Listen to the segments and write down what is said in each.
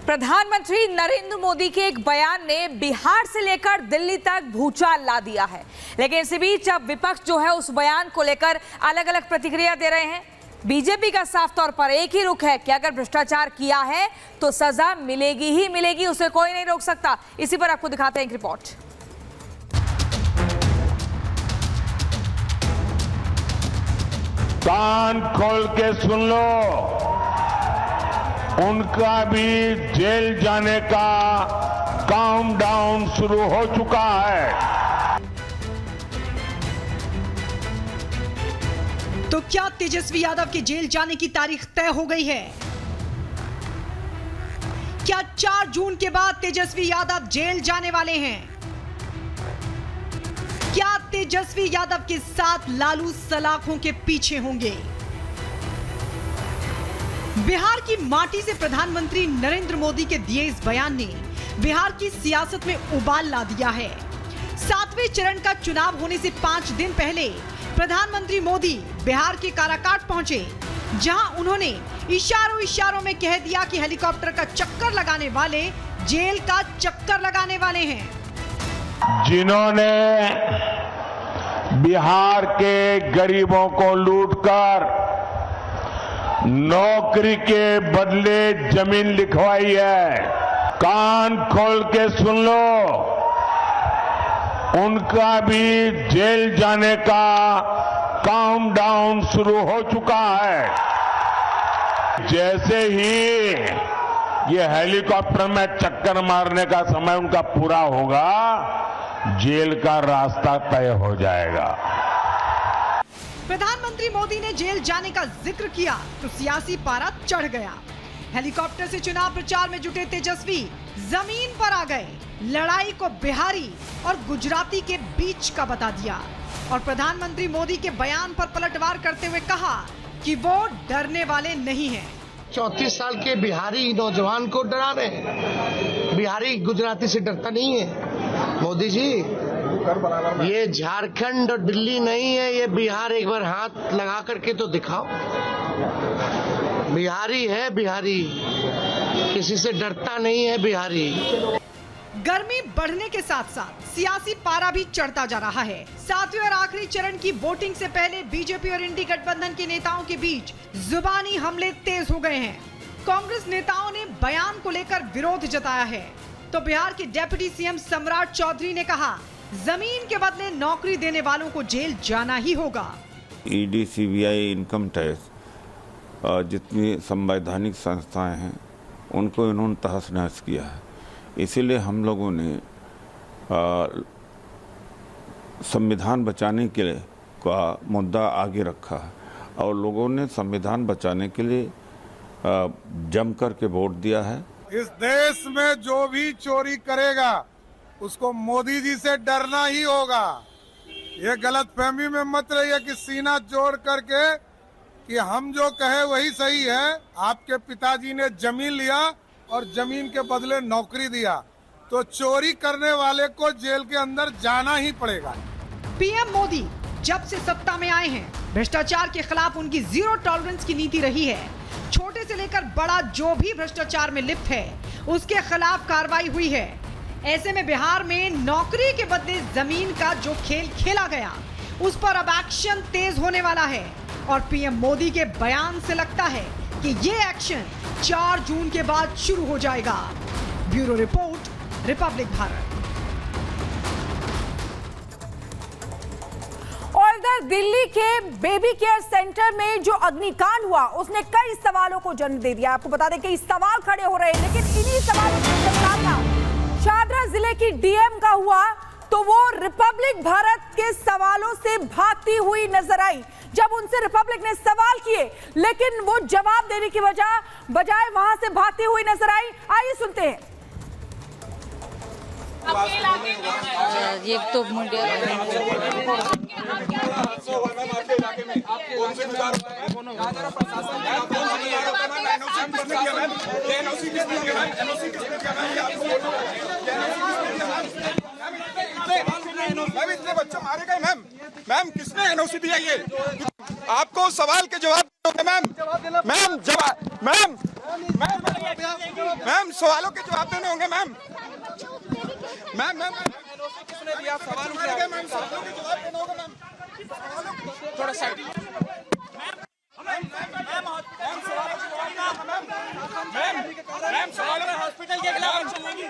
प्रधानमंत्री नरेंद्र मोदी के एक बयान ने बिहार से लेकर दिल्ली तक भूचाल ला दिया है। लेकिन इसी बीच अब विपक्ष जो है उस बयान को लेकर अलग अलग प्रतिक्रिया दे रहे हैं। बीजेपी का साफ तौर पर एक ही रुख है कि अगर भ्रष्टाचार किया है तो सजा मिलेगी ही मिलेगी, उसे कोई नहीं रोक सकता। इसी पर आपको दिखाते हैं एक रिपोर्ट। कान खोल के सुन लो, उनका भी जेल जाने का काउंटडाउन शुरू हो चुका है। तो क्या तेजस्वी यादव के जेल जाने की तारीख तय हो गई है? क्या 4 जून के बाद तेजस्वी यादव जेल जाने वाले हैं? क्या तेजस्वी यादव के साथ लालू सलाखों के पीछे होंगे? बिहार की माटी से प्रधानमंत्री नरेंद्र मोदी के दिए इस बयान ने बिहार की सियासत में उबाल ला दिया है। 7वें चरण का चुनाव होने से 5 दिन पहले प्रधानमंत्री मोदी बिहार के काराकाट पहुंचे, जहां उन्होंने इशारों में कह दिया कि हेलीकॉप्टर का चक्कर लगाने वाले जेल का चक्कर लगाने वाले हैं। जिन्होंने बिहार के गरीबों को लूटकर नौकरी के बदले जमीन लिखवाई है, कान खोल के सुन लो, उनका भी जेल जाने का काउंटडाउन शुरू हो चुका है। जैसे ही ये हेलीकॉप्टर में चक्कर मारने का समय उनका पूरा होगा, जेल का रास्ता तय हो जाएगा। प्रधानमंत्री मोदी ने जेल जाने का जिक्र किया तो सियासी पारा चढ़ गया। हेलीकॉप्टर से चुनाव प्रचार में जुटे तेजस्वी जमीन पर आ गए, लड़ाई को बिहारी और गुजराती के बीच का बता दिया और प्रधानमंत्री मोदी के बयान पर पलटवार करते हुए कहा कि वो डरने वाले नहीं हैं। 34 साल के बिहारी नौजवान को डरा रहे हैं। बिहारी गुजराती से डरता नहीं है। मोदी जी, ये झारखंड और दिल्ली नहीं है, ये बिहार। एक बार हाथ लगा करके तो दिखाओ। बिहारी है, बिहारी किसी से डरता नहीं है बिहारी। गर्मी बढ़ने के साथ साथ सियासी पारा भी चढ़ता जा रहा है। 7वें और आखिरी चरण की वोटिंग से पहले बीजेपी और इंडी गठबंधन के नेताओं के बीच जुबानी हमले तेज हो गए हैं। कांग्रेस नेताओं ने बयान को लेकर विरोध जताया है तो बिहार के डिप्टी सीएम सम्राट चौधरी ने कहा, जमीन के बदले नौकरी देने वालों को जेल जाना ही होगा। ईडी, सीबीआई, इनकम टैक्स, जितनी संवैधानिक संस्थाएं हैं उनको इन्होंने तहस नहस किया है। इसीलिए हम लोगों ने संविधान बचाने के लिए का मुद्दा आगे रखा है और लोगों ने संविधान बचाने के लिए जम करके वोट दिया है। इस देश में जो भी चोरी करेगा उसको मोदी जी से डरना ही होगा। ये गलतफहमी में मत रहिए कि सीना जोड़ करके कि हम जो कहे वही सही है। आपके पिताजी ने जमीन लिया और जमीन के बदले नौकरी दिया, तो चोरी करने वाले को जेल के अंदर जाना ही पड़ेगा। पीएम मोदी जब से सत्ता में आए हैं, भ्रष्टाचार के खिलाफ उनकी जीरो टॉलरेंस की नीति रही है। छोटे से लेकर बड़ा जो भी भ्रष्टाचार में लिप्त है उसके खिलाफ कार्रवाई हुई है। ऐसे में बिहार में नौकरी के बदले जमीन का जो खेल खेला गया उस पर अब एक्शन तेज होने वाला है और पीएम मोदी के बयान से लगता है कि ये एक्शन 4 जून के बाद शुरू हो जाएगा। Bureau report, Republic Bharat. और इधर दिल्ली के बेबी केयर सेंटर में जो अग्निकांड हुआ उसने कई सवालों को जन्म दे दिया। आपको बता दें कि सवाल खड़े हो रहे हैं, लेकिन इन्हीं सवालों का सामना शाहदरा जिले की डीएम का हुआ तो वो रिपब्लिक भारत के सवालों से भागती हुई नजर आई। जब उनसे रिपब्लिक ने सवाल किए लेकिन वो जवाब देने की बजाय वहां से भागती हुई नजर आई। आइए सुनते हैं। ये तो मैम, इतने बच्चे मारे गए मैम। मैम, किसने एनओसी दिया? ये आपको सवाल के जवाब दोगे मैम? मैम, जवाब मैम। मैम सवालों के जवाब देने होंगे मैम। मैम मैम किसने दिया सवाल उठ रहा है मैम सवालों के जवाब देने होंगे मैम। थोड़ा साइड मैम सवालों हॉस्पिटल के खिलाफ एक्शन लेंगी।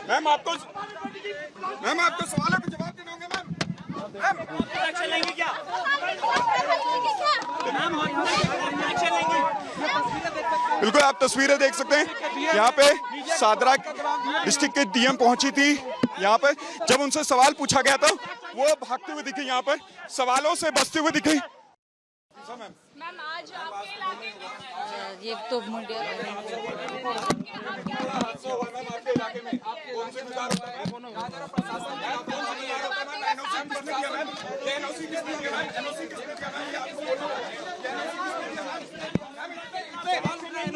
मैम आपको सवालों के जवाब देने होंगे मैम। मैम एक्शन लेंगी क्या? मैम एक्शन लेंगी। बिल्कुल आप तस्वीरें देख सकते हैं। यहाँ पे सादरा डिस्ट्रिक्ट के डीएम पहुंची थी। यहाँ पे जब उनसे सवाल पूछा गया था वो भागते हुए दिखे, यहाँ पर सवालों से बचते हुए दिखे। मैम आज आपके इलाके में ये तो मीडिया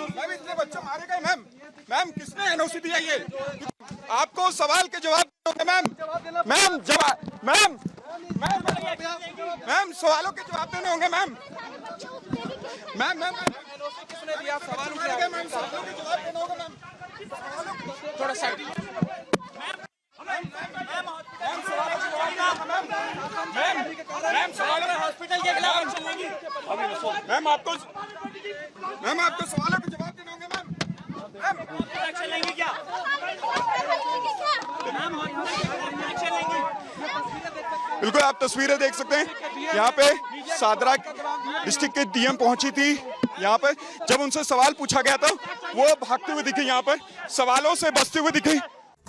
मैम इतने बच्चे मारे गए मैम। मैम किसने एनओसी दिया ये? आपको सवाल के जवाब दोगे मैम। मैम जवाब मैम मैम मैम सवालों के जवाब देने होंगे मैम। मैम मैम किसने दिया सवाल उठ रहा है मैम सवालों के जवाब देने होंगे मैम। थोड़ा साइड मैम सवालों हॉस्पिटल के खिलाफ एक्शन लेंगी। मैम आपको सवालों के जवाब देने होंगे मैम। मैम एक्शन लेंगी क्या? मैम एक्शन लेंगी। बिल्कुल आप तस्वीरें देख सकते हैं। यहाँ पे सादरा डिस्ट्रिक्ट के डीएम पहुंची थी। यहाँ पे जब उनसे सवाल पूछा गया था वो भागते हुए दिखे, यहाँ पर सवालों से बचते हुए दिखे।